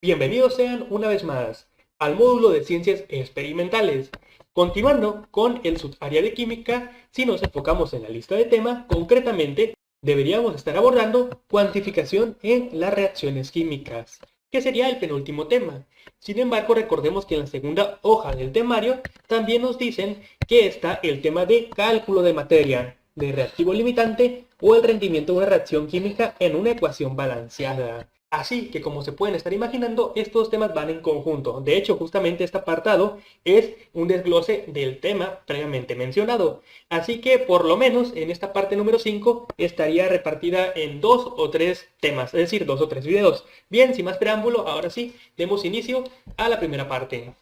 Bienvenidos sean una vez más al módulo de ciencias experimentales. Continuando con el subárea de química, si nos enfocamos en la lista de temas, concretamente deberíamos estar abordando cuantificación en las reacciones químicas, que sería el penúltimo tema. Sin embargo, recordemos que en la segunda hoja del temario también nos dicen que está el tema de cálculo de materia, de reactivo limitante o el rendimiento de una reacción química en una ecuación balanceada. Así que como se pueden estar imaginando, estos temas van en conjunto. De hecho, justamente este apartado es un desglose del tema previamente mencionado. Así que por lo menos en esta parte número 5 estaría repartida en 2 o 3 temas, es decir, 2 o 3 videos. Bien, sin más preámbulo, ahora sí, demos inicio a la primera parte.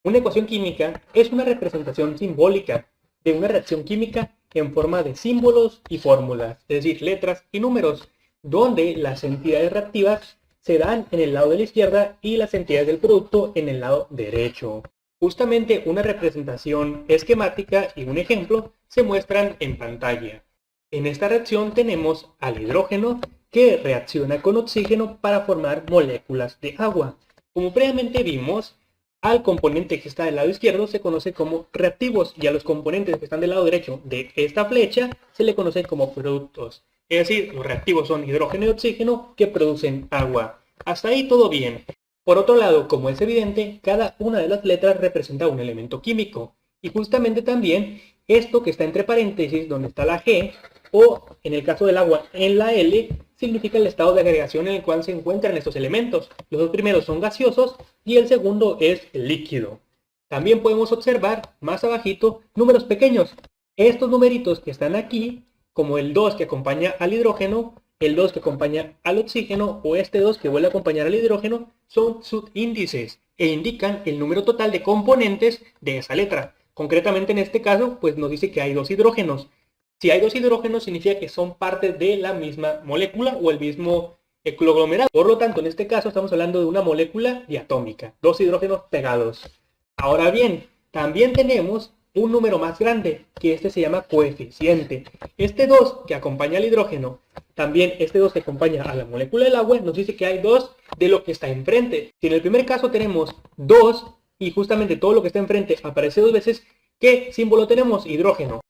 Una ecuación química es una representación simbólica de una reacción química en forma de símbolos y fórmulas, es decir, letras y números, donde las entidades reactivas se dan en el lado de la izquierda y las entidades del producto en el lado derecho. Justamente una representación esquemática y un ejemplo se muestran en pantalla. En esta reacción tenemos al hidrógeno que reacciona con oxígeno para formar moléculas de agua. Como previamente vimos, al componente que está del lado izquierdo se conoce como reactivos y a los componentes que están del lado derecho de esta flecha se le conoce como productos. Es decir, los reactivos son hidrógeno y oxígeno que producen agua. Hasta ahí todo bien. Por otro lado, como es evidente, cada una de las letras representa un elemento químico. Y justamente también esto que está entre paréntesis, donde está la G, o en el caso del agua en la L, significa el estado de agregación en el cual se encuentran estos elementos. Los dos primeros son gaseosos y el segundo es el líquido. También podemos observar más abajito números pequeños. Estos numeritos que están aquí, como el 2 que acompaña al hidrógeno, el 2 que acompaña al oxígeno o este 2 que vuelve a acompañar al hidrógeno, son subíndices e indican el número total de componentes de esa letra. Concretamente en este caso, pues nos dice que hay 2 hidrógenos. Si hay 2 hidrógenos significa que son parte de la misma molécula o el mismo conglomerado. Por lo tanto, en este caso estamos hablando de una molécula diatómica, 2 hidrógenos pegados. Ahora bien, también tenemos un número más grande, que este se llama coeficiente. Este 2 que acompaña al hidrógeno, también este 2 que acompaña a la molécula del agua, nos dice que hay 2 de lo que está enfrente. Si en el primer caso tenemos 2 y justamente todo lo que está enfrente aparece 2 veces, ¿qué símbolo tenemos? Hidrógeno.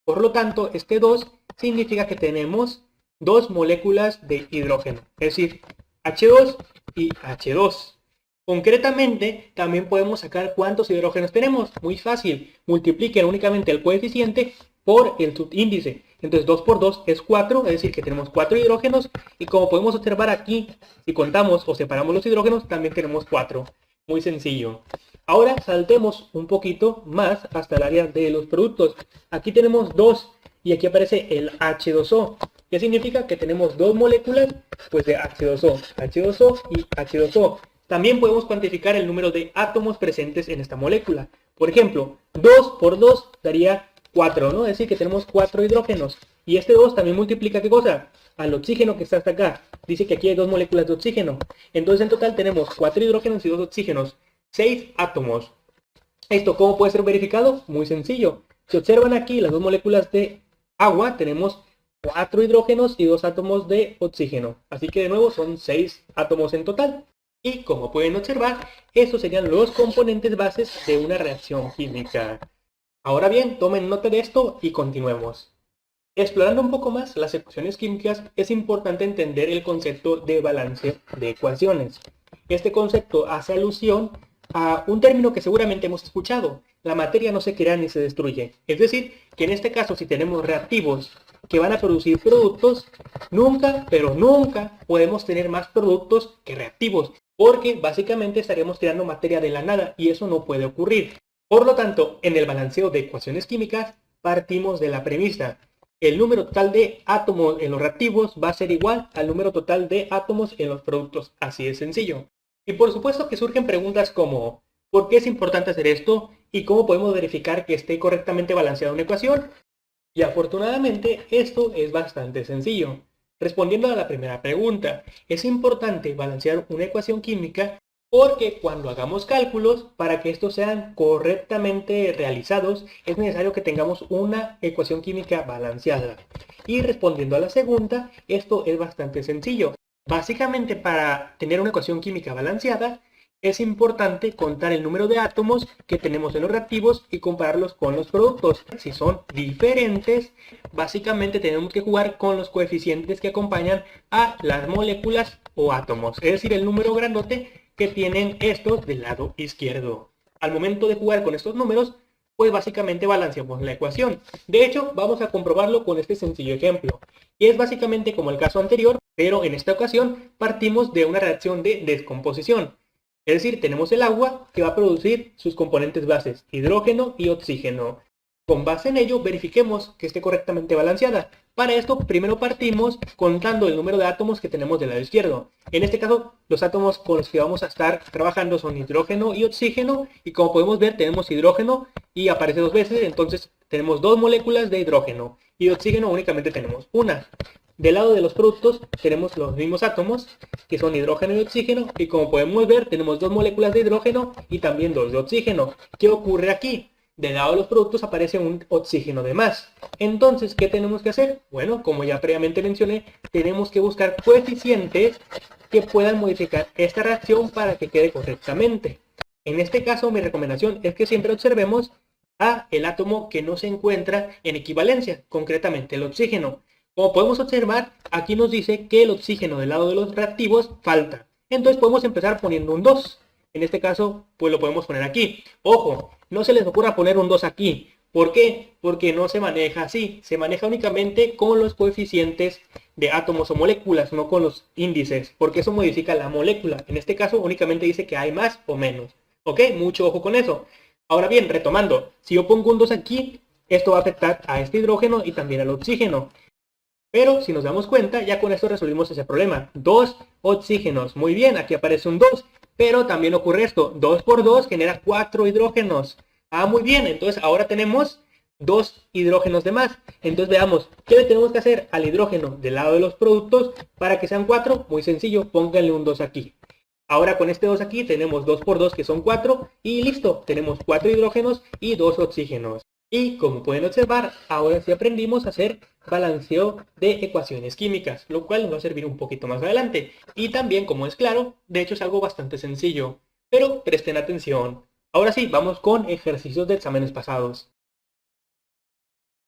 Por lo tanto, este 2 significa que tenemos 2 moléculas de hidrógeno, es decir, H2 y H2. Concretamente, también podemos sacar cuántos hidrógenos tenemos. Muy fácil, multipliquen únicamente el coeficiente por el subíndice. Entonces 2 por 2 es 4, es decir, que tenemos 4 hidrógenos. Y como podemos observar aquí, si contamos o separamos los hidrógenos, también tenemos 4. Muy sencillo. Ahora saltemos un poquito más hasta el área de los productos. Aquí tenemos 2 y aquí aparece el H2O. ¿Qué significa? Que tenemos 2 moléculas pues de H2O, H2O y H2O. También podemos cuantificar el número de átomos presentes en esta molécula. Por ejemplo, 2 por 2 daría 4, ¿no? Es decir, que tenemos 4 hidrógenos. Y este 2 también multiplica, ¿qué cosa? Al oxígeno que está hasta acá. Dice que aquí hay 2 moléculas de oxígeno. Entonces en total tenemos 4 hidrógenos y 2 oxígenos. 6 átomos. ¿Esto cómo puede ser verificado? Muy sencillo. Si observan aquí las 2 moléculas de agua, tenemos 4 hidrógenos y 2 átomos de oxígeno. Así que de nuevo son 6 átomos en total. Y como pueden observar, estos serían los componentes bases de una reacción química. Ahora bien, tomen nota de esto y continuemos. Explorando un poco más las ecuaciones químicas, es importante entender el concepto de balance de ecuaciones. Este concepto hace alusión a un término que seguramente hemos escuchado: la materia no se crea ni se destruye. Es decir, que en este caso, si tenemos reactivos que van a producir productos, nunca, pero nunca podemos tener más productos que reactivos, porque básicamente estaríamos creando materia de la nada y eso no puede ocurrir. Por lo tanto, en el balanceo de ecuaciones químicas partimos de la premisa: el número total de átomos en los reactivos va a ser igual al número total de átomos en los productos. Así de sencillo. Y por supuesto que surgen preguntas como: ¿por qué es importante hacer esto? ¿Y cómo podemos verificar que esté correctamente balanceada una ecuación? Y afortunadamente esto es bastante sencillo. Respondiendo a la primera pregunta, es importante balancear una ecuación química porque cuando hagamos cálculos, para que estos sean correctamente realizados, es necesario que tengamos una ecuación química balanceada. Y respondiendo a la segunda, esto es bastante sencillo. Básicamente, para tener una ecuación química balanceada, es importante contar el número de átomos que tenemos en los reactivos y compararlos con los productos. Si son diferentes, básicamente tenemos que jugar con los coeficientes que acompañan a las moléculas o átomos, es decir, el número grandote que tienen estos del lado izquierdo. Al momento de jugar con estos números, pues básicamente balanceamos la ecuación. De hecho, vamos a comprobarlo con este sencillo ejemplo. Y es básicamente como el caso anterior, pero en esta ocasión partimos de una reacción de descomposición. Es decir, tenemos el agua que va a producir sus componentes bases, hidrógeno y oxígeno. Con base en ello, verifiquemos que esté correctamente balanceada. Para esto, primero partimos contando el número de átomos que tenemos del lado izquierdo. En este caso, los átomos con los que vamos a estar trabajando son hidrógeno y oxígeno. Y como podemos ver, tenemos hidrógeno y aparece dos veces, entonces tenemos dos moléculas de hidrógeno. Y de oxígeno únicamente tenemos una. Del lado de los productos tenemos los mismos átomos, que son hidrógeno y oxígeno, y como podemos ver tenemos dos moléculas de hidrógeno y también dos de oxígeno. ¿Qué ocurre aquí? Del lado de los productos aparece un oxígeno de más. Entonces, ¿qué tenemos que hacer? Bueno, como ya previamente mencioné, tenemos que buscar coeficientes que puedan modificar esta reacción para que quede correctamente. En este caso, mi recomendación es que siempre observemos a el átomo que no se encuentra en equivalencia, concretamente el oxígeno. Como podemos observar, aquí nos dice que el oxígeno del lado de los reactivos falta. Entonces podemos empezar poniendo un 2. En este caso, pues lo podemos poner aquí. Ojo, no se les ocurra poner un 2 aquí. ¿Por qué? Porque no se maneja así. Se maneja únicamente con los coeficientes de átomos o moléculas, no con los índices, porque eso modifica la molécula. En este caso, únicamente dice que hay más o menos. ¿Ok? Mucho ojo con eso. Ahora bien, retomando, si yo pongo un 2 aquí, esto va a afectar a este hidrógeno y también al oxígeno. Pero si nos damos cuenta, ya con esto resolvimos ese problema. 2 oxígenos. Muy bien, aquí aparece un 2. Pero también ocurre esto. 2 por 2 genera 4 hidrógenos. Ah, muy bien. Entonces ahora tenemos 2 hidrógenos de más. Entonces veamos, ¿qué le tenemos que hacer al hidrógeno del lado de los productos para que sean 4? Muy sencillo, pónganle un 2 aquí. Ahora con este 2 aquí tenemos 2 por 2 que son 4. Y listo, tenemos 4 hidrógenos y 2 oxígenos. Y como pueden observar, ahora sí aprendimos a hacer balanceo de ecuaciones químicas, lo cual nos va a servir un poquito más adelante. Y también, como es claro, de hecho es algo bastante sencillo. Pero presten atención. Ahora sí, vamos con ejercicios de exámenes pasados.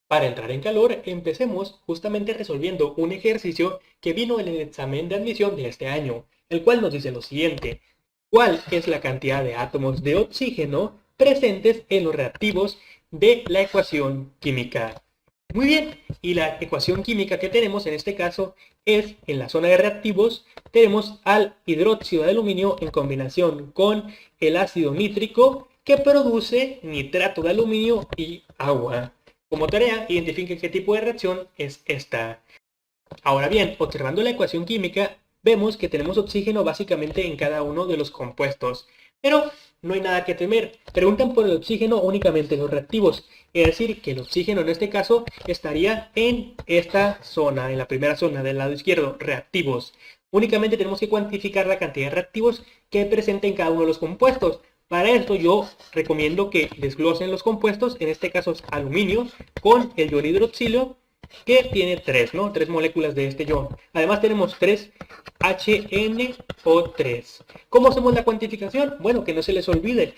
Para entrar en calor, empecemos justamente resolviendo un ejercicio que vino en el examen de admisión de este año, el cual nos dice lo siguiente. ¿Cuál es la cantidad de átomos de oxígeno presentes en los reactivos de la ecuación química? Muy bien, y la ecuación química que tenemos en este caso es, en la zona de reactivos, tenemos al hidróxido de aluminio en combinación con el ácido nítrico que produce nitrato de aluminio y agua. Como tarea, identifiquen qué tipo de reacción es esta. Ahora bien, observando la ecuación química, vemos que tenemos oxígeno básicamente en cada uno de los compuestos. Pero no hay nada que temer. Preguntan por el oxígeno únicamente en los reactivos. Es decir, que el oxígeno en este caso estaría en esta zona, en la primera zona del lado izquierdo, reactivos. Únicamente tenemos que cuantificar la cantidad de reactivos que presenta en cada uno de los compuestos. Para esto yo recomiendo que desglosen los compuestos, en este caso es aluminio, con el ion hidroxilio, que tiene 3, ¿no? 3 moléculas de este ion. Además tenemos 3 HNO3. ¿Cómo hacemos la cuantificación? Bueno, que no se les olvide.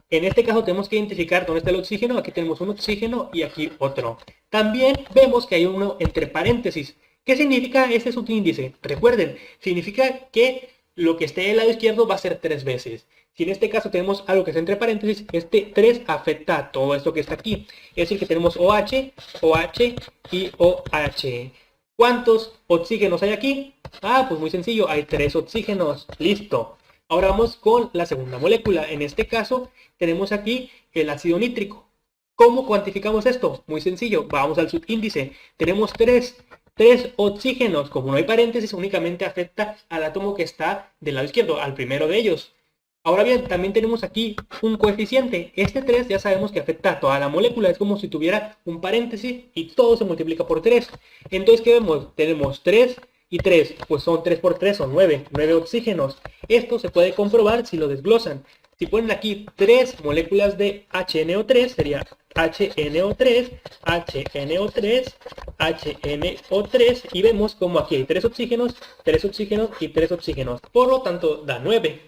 En este caso tenemos que identificar dónde está el oxígeno. Aquí tenemos un oxígeno y aquí otro. También vemos que hay uno entre paréntesis. ¿Qué significa este subíndice? Recuerden, significa que lo que esté del lado izquierdo va a ser 3 veces. Si en este caso tenemos algo que está entre paréntesis, este 3 afecta a todo esto que está aquí. Es decir, que tenemos OH, OH y OH. ¿Cuántos oxígenos hay aquí? Ah, pues muy sencillo, hay 3 oxígenos. Listo. Ahora vamos con la segunda molécula. En este caso tenemos aquí el ácido nítrico. ¿Cómo cuantificamos esto? Muy sencillo, vamos al subíndice. Tenemos 3 oxígenos. Como no hay paréntesis, únicamente afecta al átomo que está del lado izquierdo, al primero de ellos. Ahora bien, también tenemos aquí un coeficiente. Este 3 ya sabemos que afecta a toda la molécula. Es como si tuviera un paréntesis y todo se multiplica por 3. Entonces, ¿qué vemos? Tenemos 3 y 3. Pues son 3 por 3, son 9. 9 oxígenos. Esto se puede comprobar si lo desglosan. Si ponen aquí 3 moléculas de HNO3, sería HNO3, HNO3, HNO3 y vemos como aquí hay 3 oxígenos y 3 oxígenos. Por lo tanto da 9.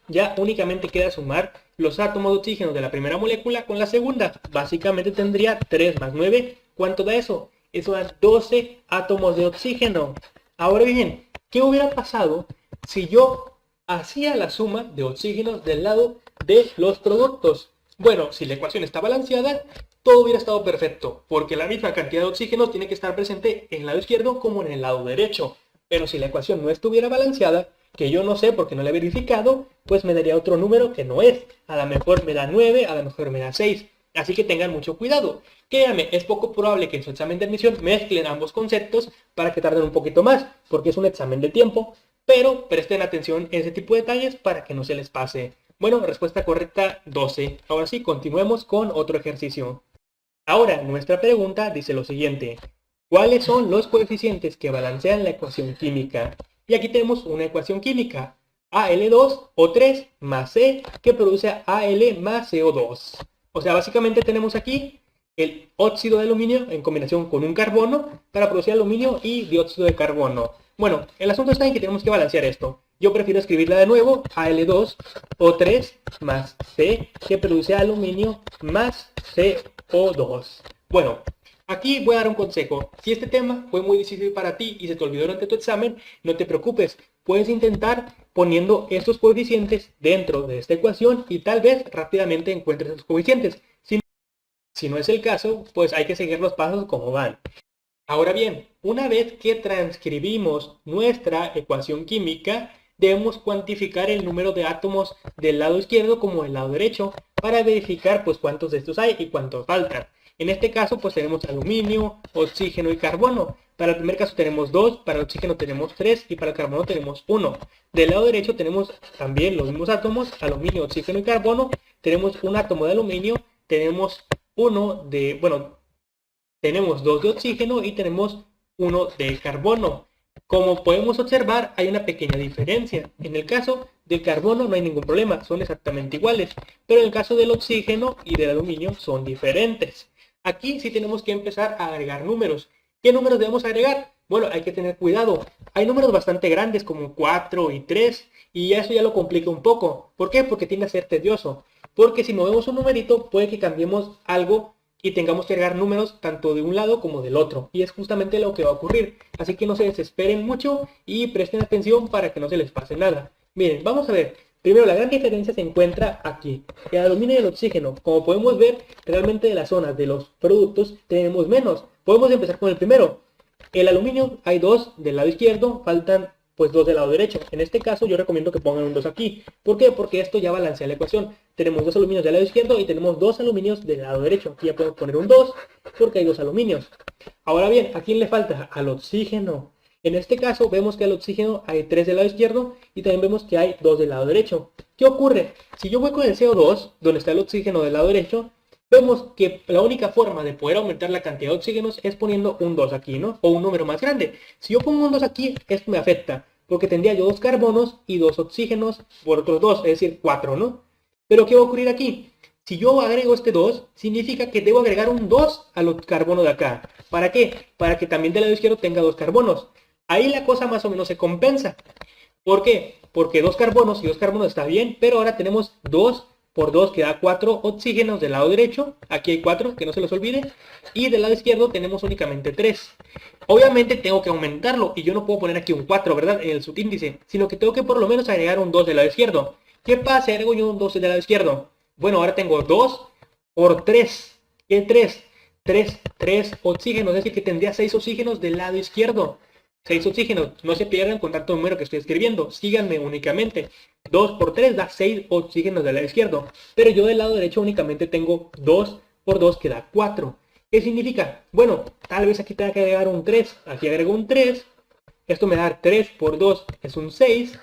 Ya únicamente queda sumar los átomos de oxígeno de la primera molécula con la segunda. Básicamente tendría 3 más 9. ¿Cuánto da eso? Eso da 12 átomos de oxígeno. Ahora bien, ¿qué hubiera pasado si yo hacía la suma de oxígenos del lado de los productos? Bueno, si la ecuación está balanceada, todo hubiera estado perfecto, porque la misma cantidad de oxígeno tiene que estar presente en el lado izquierdo como en el lado derecho. Pero si la ecuación no estuviera balanceada, que yo no sé porque no la he verificado, pues me daría otro número que no es. A lo mejor me da 9, a lo mejor me da 6. Así que tengan mucho cuidado. Créanme, es poco probable que en su examen de admisión mezclen ambos conceptos para que tarden un poquito más, porque es un examen de tiempo, pero presten atención en ese tipo de detalles para que no se les pase. Bueno, respuesta correcta 12. Ahora sí, continuemos con otro ejercicio. Ahora, nuestra pregunta dice lo siguiente. ¿Cuáles son los coeficientes que balancean la ecuación química? Y aquí tenemos una ecuación química. Al2O3 más C que produce Al más CO2. O sea, básicamente tenemos aquí el óxido de aluminio en combinación con un carbono para producir aluminio y dióxido de carbono. Bueno, el asunto está en que tenemos que balancear esto. Yo prefiero escribirla de nuevo, Al2O3 más C que produce aluminio más CO2. Bueno, aquí voy a dar un consejo. Si este tema fue muy difícil para ti y se te olvidó durante tu examen, no te preocupes. Puedes intentar poniendo estos coeficientes dentro de esta ecuación y tal vez rápidamente encuentres esos coeficientes. Si no es el caso, pues hay que seguir los pasos como van. Ahora bien, una vez que transcribimos nuestra ecuación química, debemos cuantificar el número de átomos del lado izquierdo como del lado derecho para verificar pues cuántos de estos hay y cuántos faltan. En este caso pues tenemos aluminio, oxígeno y carbono. Para el primer caso tenemos 2, para el oxígeno tenemos 3 y para el carbono tenemos 1. Del lado derecho tenemos también los mismos átomos, aluminio, oxígeno y carbono. Tenemos un átomo de aluminio, tenemos tenemos 2 de oxígeno y tenemos 1 de carbono. Como podemos observar, hay una pequeña diferencia. En el caso del carbono no hay ningún problema, son exactamente iguales. Pero en el caso del oxígeno y del aluminio son diferentes. Aquí sí tenemos que empezar a agregar números. ¿Qué números debemos agregar? Bueno, hay que tener cuidado. Hay números bastante grandes como 4 y 3 y eso ya lo complica un poco. ¿Por qué? Porque tiende a ser tedioso. Porque si movemos un numerito puede que cambiemos algo y tengamos que agregar números tanto de un lado como del otro. Y es justamente lo que va a ocurrir. Así que no se desesperen mucho y presten atención para que no se les pase nada. Miren, vamos a ver. Primero, la gran diferencia se encuentra aquí. El aluminio y el oxígeno. Como podemos ver, realmente de las zonas de los productos tenemos menos. Podemos empezar con el primero. El aluminio hay 2 del lado izquierdo, faltan pues 2 del lado derecho. En este caso yo recomiendo que pongan un 2 aquí. ¿Por qué? Porque esto ya balancea la ecuación. Tenemos 2 aluminios del lado izquierdo y tenemos 2 aluminios del lado derecho. Aquí ya podemos poner un 2 porque hay 2 aluminios. Ahora bien, ¿a quién le falta? Al oxígeno. En este caso vemos que al oxígeno hay 3 del lado izquierdo y también vemos que hay 2 del lado derecho. ¿Qué ocurre? Si yo voy con el CO2, donde está el oxígeno del lado derecho, vemos que la única forma de poder aumentar la cantidad de oxígenos es poniendo un 2 aquí, ¿no? O un número más grande. Si yo pongo un 2 aquí, esto me afecta, porque tendría yo 2 carbonos y 2 oxígenos por otros 2, es decir, 4, ¿no? Pero ¿qué va a ocurrir aquí? Si yo agrego este 2, significa que debo agregar un 2 a los carbonos de acá. ¿Para qué? Para que también del lado izquierdo tenga 2 carbonos. Ahí la cosa más o menos se compensa. ¿Por qué? Porque 2 carbonos y 2 carbonos está bien, pero ahora tenemos 2 por 2 que da 4 oxígenos del lado derecho. Aquí hay 4, que no se los olvide. Y del lado izquierdo tenemos únicamente 3. Obviamente tengo que aumentarlo y yo no puedo poner aquí un 4, ¿verdad? En el subíndice, sino que tengo que por lo menos agregar un 2 del lado izquierdo. ¿Qué pasa si agrego yo un 2 del lado izquierdo? Bueno, ahora tengo 2 por 3. ¿Qué 3? 3 oxígenos, es decir, que tendría 6 oxígenos del lado izquierdo. 6 oxígenos, no se pierdan con tanto número que estoy escribiendo, síganme únicamente. 2 por 3 da 6 oxígenos del lado izquierdo, pero yo del lado derecho únicamente tengo 2 por 2 que da 4. ¿Qué significa? Bueno, tal vez aquí tenga que agregar un 3, aquí agrego un 3, esto me da 3 por 2 es un 6,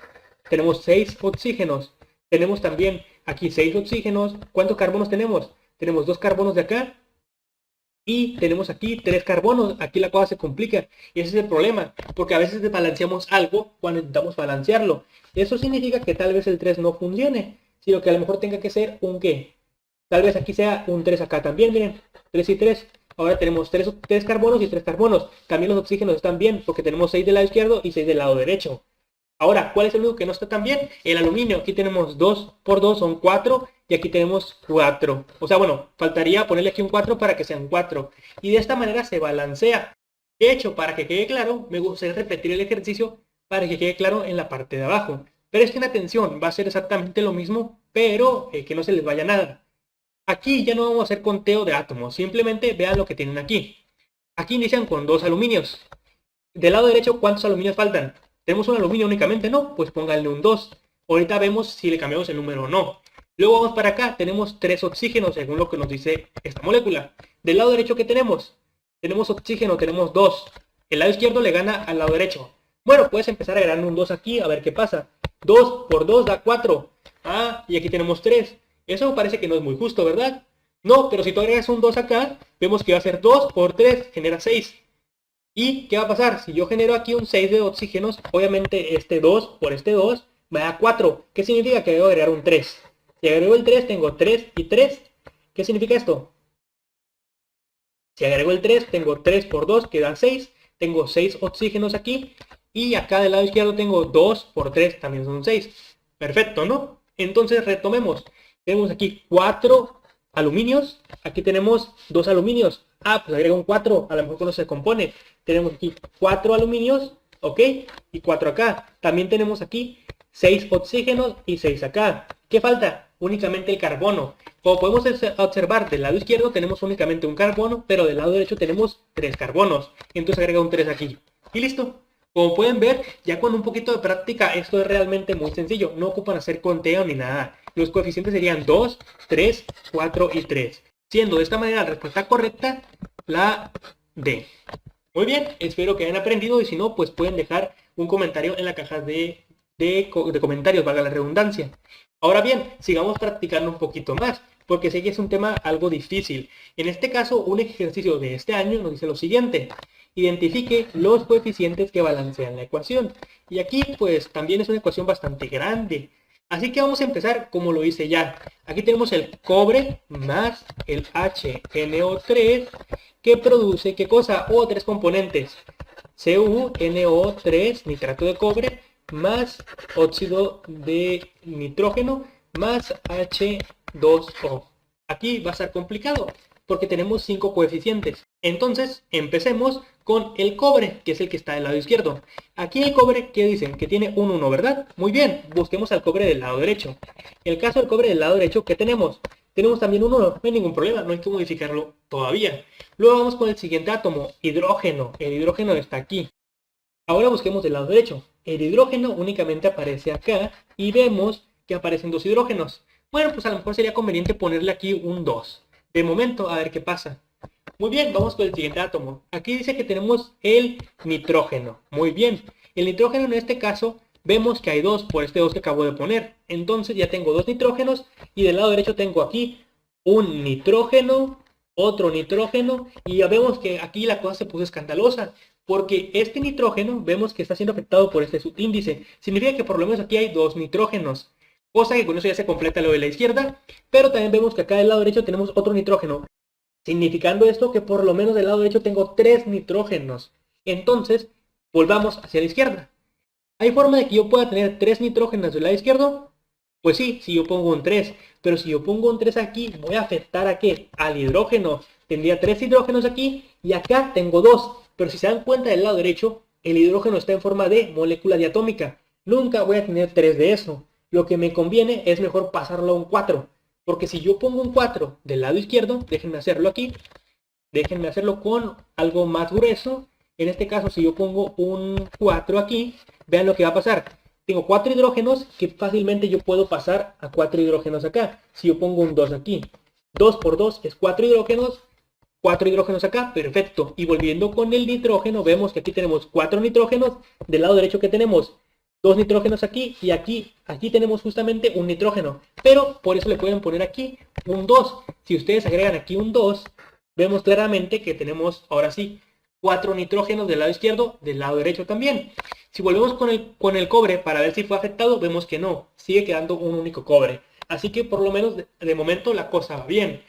tenemos 6 oxígenos, tenemos también aquí 6 oxígenos, ¿cuántos carbonos tenemos? Tenemos 2 carbonos de acá, y tenemos aquí 3 carbonos, aquí la cosa se complica. Y ese es el problema, porque a veces desbalanceamos algo cuando intentamos balancearlo. Eso significa que tal vez el 3 no funcione, sino que a lo mejor tenga que ser un ¿qué? Tal vez aquí sea un 3 acá también, miren, 3 y 3. Ahora tenemos 3 carbonos y 3 carbonos. También los oxígenos están bien porque tenemos 6 del lado izquierdo y 6 del lado derecho. Ahora, ¿cuál es el único que no está tan bien? El aluminio. Aquí tenemos 2 por 2 son 4 y aquí tenemos 4. O sea, bueno, faltaría ponerle aquí un 4 para que sean 4. Y de esta manera se balancea. De hecho, para que quede claro, me gustaría repetir el ejercicio para que quede claro en la parte de abajo. Presten atención, va a ser exactamente lo mismo, pero que no se les vaya nada. Aquí ya no vamos a hacer conteo de átomos, simplemente vean lo que tienen aquí. Aquí inician con 2 aluminios. Del lado derecho, ¿cuántos aluminios faltan? ¿Tenemos un aluminio únicamente? No, pues pónganle un 2. Ahorita vemos si le cambiamos el número o no. Luego vamos para acá, tenemos 3 oxígenos, según lo que nos dice esta molécula. Del lado derecho, ¿qué tenemos? Tenemos oxígeno, tenemos 2. El lado izquierdo le gana al lado derecho. Bueno, puedes empezar a agregar un 2 aquí, a ver qué pasa. 2 por 2 da 4. Ah, y aquí tenemos 3. Eso parece que no es muy justo, ¿verdad? No, pero si tú agregas un 2 acá, vemos que va a ser 2 por 3, genera 6. ¿Y qué va a pasar? Si yo genero aquí un 6 de oxígenos, obviamente este 2 por este 2 me da 4. ¿Qué significa? Que debo agregar un 3. Si agrego el 3, tengo 3 y 3. ¿Qué significa esto? Si agrego el 3, tengo 3 por 2, que da 6. Tengo 6 oxígenos aquí. Y acá del lado izquierdo tengo 2 por 3, también son 6. Perfecto, ¿no? Entonces retomemos. Tenemos aquí 4 aluminios. Aquí tenemos 2 aluminios. Ah, pues agrego un 4. A lo mejor cuando se compone. Tenemos aquí 4 aluminios. ¿Ok? Y 4 acá. También tenemos aquí 6 oxígenos y 6 acá. ¿Qué falta? Únicamente el carbono. Como podemos observar, del lado izquierdo tenemos únicamente un carbono, pero del lado derecho tenemos 3 carbonos. Entonces agrega un 3 aquí. Y listo. Como pueden ver, ya con un poquito de práctica, esto es realmente muy sencillo. No ocupan hacer conteo ni nada. Los coeficientes serían 2, 3, 4 y 3. Siendo de esta manera la respuesta correcta la D. Muy bien, espero que hayan aprendido y si no, pues pueden dejar un comentario en la caja de comentarios, valga la redundancia. Ahora bien, sigamos practicando un poquito más, porque sé que es un tema algo difícil. En este caso, un ejercicio de este año nos dice lo siguiente. Identifique los coeficientes que balancean la ecuación. Y aquí, pues, también es una ecuación bastante grande. Así que vamos a empezar como lo hice ya. Aquí tenemos el cobre más el HNO3 que produce, ¿qué cosa? O tres componentes. CuNO3, nitrato de cobre, más óxido de nitrógeno, más H2O. Aquí va a ser complicado porque tenemos 5 coeficientes. Entonces, empecemos con el cobre, que es el que está del lado izquierdo. Aquí el cobre, ¿qué dicen? Que tiene un 1, ¿verdad? Muy bien, busquemos al cobre del lado derecho. En el caso del cobre del lado derecho, ¿qué tenemos? Tenemos también un 1, no hay ningún problema, no hay que modificarlo todavía. Luego vamos con el siguiente átomo, hidrógeno. El hidrógeno está aquí. Ahora busquemos del lado derecho. El hidrógeno únicamente aparece acá y vemos que aparecen 2 hidrógenos. Bueno, pues a lo mejor sería conveniente ponerle aquí un 2. De momento, a ver qué pasa. Muy bien, vamos con el siguiente átomo. Aquí dice que tenemos el nitrógeno. Muy bien. El nitrógeno en este caso vemos que hay 2 por este 2 que acabo de poner. Entonces ya tengo 2 nitrógenos y del lado derecho tengo aquí un nitrógeno, otro nitrógeno y ya vemos que aquí la cosa se puso escandalosa. Porque este nitrógeno vemos que está siendo afectado por este subíndice. Significa que por lo menos aquí hay 2 nitrógenos. Cosa que con eso ya se completa lo de la izquierda. Pero también vemos que acá del lado derecho tenemos otro nitrógeno. Significando esto que por lo menos del lado derecho tengo 3 nitrógenos. Entonces, volvamos hacia la izquierda. ¿Hay forma de que yo pueda tener 3 nitrógenos del lado izquierdo? Pues sí, si yo pongo un 3. Pero si yo pongo un 3 aquí, voy a afectar ¿a qué? Al hidrógeno. Tendría 3 hidrógenos aquí y acá tengo 2. Pero si se dan cuenta del lado derecho, el hidrógeno está en forma de molécula diatómica. Nunca voy a tener 3 de eso. Lo que me conviene es mejor pasarlo a un 4. Porque si yo pongo un 4 del lado izquierdo, déjenme hacerlo aquí. Déjenme hacerlo con algo más grueso. En este caso, si yo pongo un 4 aquí, vean lo que va a pasar. Tengo 4 hidrógenos que fácilmente yo puedo pasar a 4 hidrógenos acá. Si yo pongo un 2 aquí. 2 por 2 es 4 hidrógenos. 4 hidrógenos acá, perfecto. Y volviendo con el nitrógeno, vemos que aquí tenemos 4 nitrógenos. Del lado derecho que tenemos 2 nitrógenos aquí y aquí tenemos justamente un nitrógeno. Pero por eso le pueden poner aquí un 2. Si ustedes agregan aquí un 2, vemos claramente que tenemos ahora sí 4 nitrógenos del lado izquierdo, del lado derecho también. Si volvemos con el cobre para ver si fue afectado, vemos que no, sigue quedando un único cobre. Así que por lo menos de momento la cosa va bien.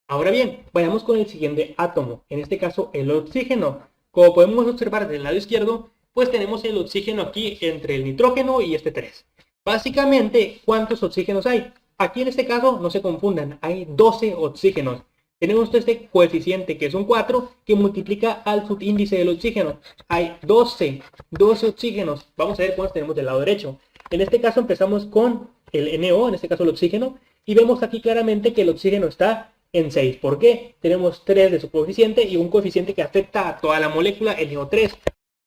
Ahora bien, vayamos con el siguiente átomo, en este caso el oxígeno. Como podemos observar del lado izquierdo, pues tenemos el oxígeno aquí entre el nitrógeno y este 3. Básicamente, ¿cuántos oxígenos hay? Aquí en este caso, no se confundan, hay 12 oxígenos. Tenemos este coeficiente que es un 4 que multiplica al subíndice del oxígeno. Hay 12 oxígenos. Vamos a ver cuántos tenemos del lado derecho. En este caso empezamos con el NO, en este caso el oxígeno, y vemos aquí claramente que el oxígeno está en 6. ¿Por qué? Tenemos 3 de su coeficiente y un coeficiente que afecta a toda la molécula, el NO3.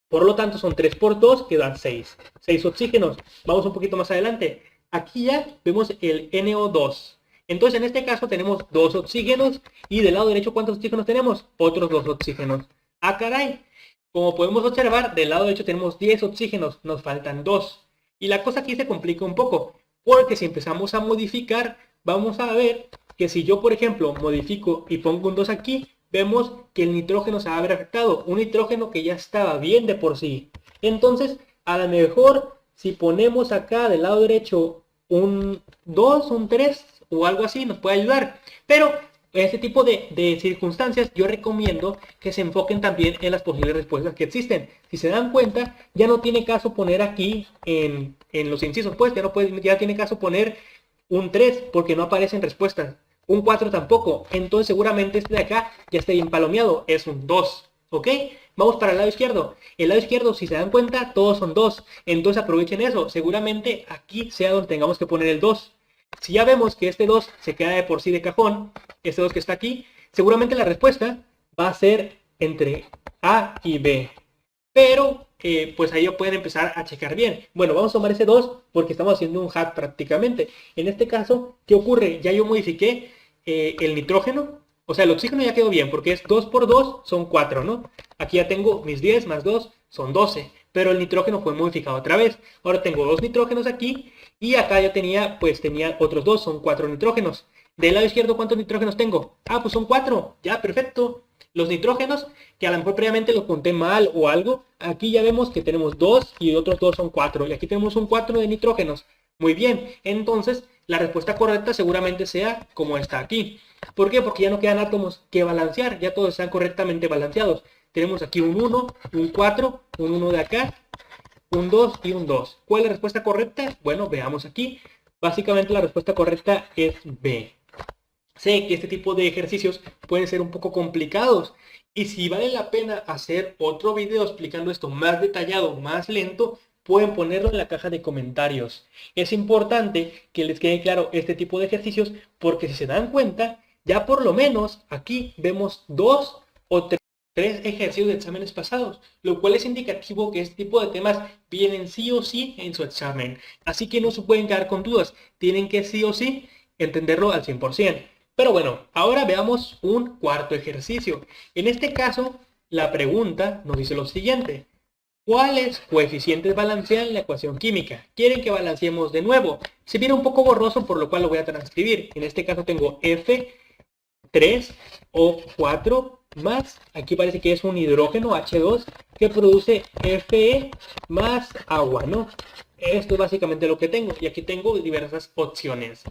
Por lo tanto, son 3 por 2 que dan 6. 6 oxígenos. Vamos un poquito más adelante. Aquí ya vemos el NO2. Entonces, en este caso tenemos 2 oxígenos y del lado derecho, ¿cuántos oxígenos tenemos? Otros 2 oxígenos. ¡Ah, caray! Como podemos observar, del lado derecho tenemos 10 oxígenos, nos faltan 2. Y la cosa aquí se complica un poco, porque si empezamos a modificar, vamos a ver que si yo, por ejemplo, modifico y pongo un 2 aquí, vemos que el nitrógeno se va a ver afectado, un nitrógeno que ya estaba bien de por sí. Entonces, a lo mejor, si ponemos acá del lado derecho un 2, un 3 o algo así, nos puede ayudar. Pero en este tipo de circunstancias, yo recomiendo que se enfoquen también en las posibles respuestas que existen. Si se dan cuenta, ya no tiene caso poner aquí en los incisos, pues ya tiene caso poner un 3 porque no aparecen respuestas. Un 4 tampoco. Entonces seguramente este de acá ya está bien palomeado. Es un 2. ¿Ok? Vamos para el lado izquierdo. El lado izquierdo, si se dan cuenta, todos son 2. Entonces aprovechen eso. Seguramente aquí sea donde tengamos que poner el 2. Si ya vemos que este 2 se queda de por sí de cajón, este 2 que está aquí, seguramente la respuesta va a ser entre A y B. Pero, pues ahí ya pueden empezar a checar bien. Bueno, vamos a tomar ese 2 porque estamos haciendo un hat prácticamente. En este caso, ¿qué ocurre? Ya yo modifiqué el nitrógeno. O sea, el oxígeno ya quedó bien porque es 2 por 2 son 4, ¿no? Aquí ya tengo mis 10 más 2 son 12. Pero el nitrógeno fue modificado otra vez. Ahora tengo 2 nitrógenos aquí. Y acá yo tenía otros 2, son 4 nitrógenos. Del lado izquierdo, ¿cuántos nitrógenos tengo? Ah, pues son 4. Ya, perfecto. Los nitrógenos, que a lo mejor previamente los conté mal o algo, aquí ya vemos que tenemos 2 y otros 2 son 4. Y aquí tenemos un 4 de nitrógenos. Muy bien, entonces la respuesta correcta seguramente sea como está aquí. ¿Por qué? Porque ya no quedan átomos que balancear, ya todos están correctamente balanceados. Tenemos aquí un 1, un 4, un 1 de acá, un 2 y un 2. ¿Cuál es la respuesta correcta? Bueno, veamos aquí. Básicamente la respuesta correcta es B. Sé que este tipo de ejercicios pueden ser un poco complicados y si vale la pena hacer otro video explicando esto más detallado, más lento, pueden ponerlo en la caja de comentarios. Es importante que les quede claro este tipo de ejercicios porque si se dan cuenta, ya por lo menos aquí vemos 2 o 3 ejercicios de exámenes pasados, lo cual es indicativo que este tipo de temas vienen sí o sí en su examen. Así que no se pueden quedar con dudas, tienen que sí o sí entenderlo al 100%. Pero bueno, ahora veamos un cuarto ejercicio. En este caso, la pregunta nos dice lo siguiente. ¿Cuáles coeficientes balancean la ecuación química? ¿Quieren que balanceemos de nuevo? Se viene un poco borroso, por lo cual lo voy a transcribir. En este caso tengo F3 o 4 más, aquí parece que es un hidrógeno H2 que produce Fe más agua, ¿no? Esto es básicamente lo que tengo y aquí tengo diversas opciones.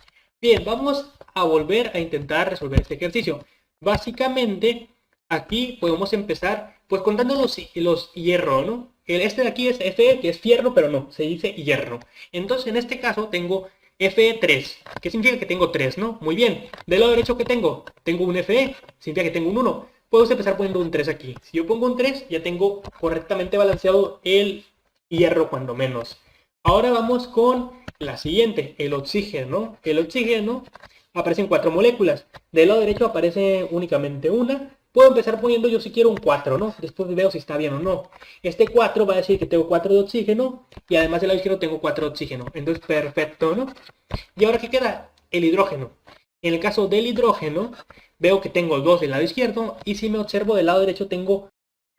Bien, vamos a volver a intentar resolver este ejercicio. Básicamente, aquí podemos empezar pues contando los hierro, ¿no? Este de aquí es Fe, que es fierro, pero no, se dice hierro. Entonces, en este caso tengo Fe3, que significa que tengo 3, ¿no? Muy bien. Del lado derecho, ¿qué tengo? Tengo un Fe, significa que tengo un 1. Puedo empezar poniendo un 3 aquí. Si yo pongo un 3, ya tengo correctamente balanceado el hierro, cuando menos. Ahora vamos con la siguiente, el oxígeno. El oxígeno aparece en 4 moléculas. Del lado derecho aparece únicamente una. Puedo empezar poniendo yo si quiero un 4, ¿no? Después veo si está bien o no. Este 4 va a decir que tengo 4 de oxígeno y además del lado izquierdo tengo 4 de oxígeno. Entonces, perfecto, ¿no? Y ahora, ¿qué queda? El hidrógeno. En el caso del hidrógeno, veo que tengo 2 del lado izquierdo y si me observo del lado derecho tengo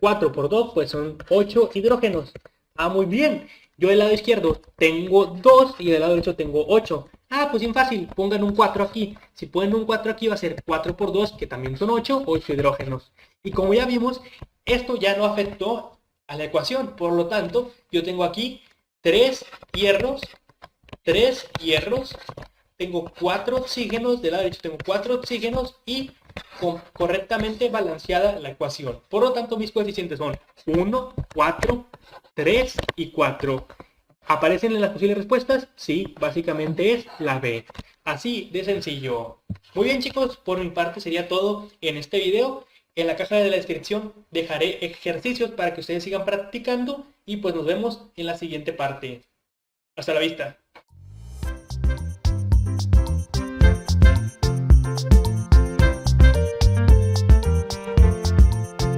4 por 2, pues son 8 hidrógenos. Ah, muy bien. Yo del lado izquierdo tengo 2 y del lado derecho tengo 8. Ah, pues bien fácil, pongan un 4 aquí. Si ponen un 4 aquí va a ser 4 por 2, que también son 8 hidrógenos. Y como ya vimos, esto ya no afectó a la ecuación. Por lo tanto, yo tengo aquí 3 hierros, tengo 4 oxígenos, del lado derecho tengo 4 oxígenos y correctamente balanceada la ecuación. Por lo tanto, mis coeficientes son 1, 4, 3 y 4. ¿Aparecen en las posibles respuestas? Sí, básicamente es la B. Así de sencillo. Muy bien, chicos, por mi parte sería todo en este video. En la caja de la descripción dejaré ejercicios para que ustedes sigan practicando y pues nos vemos en la siguiente parte. Hasta la vista.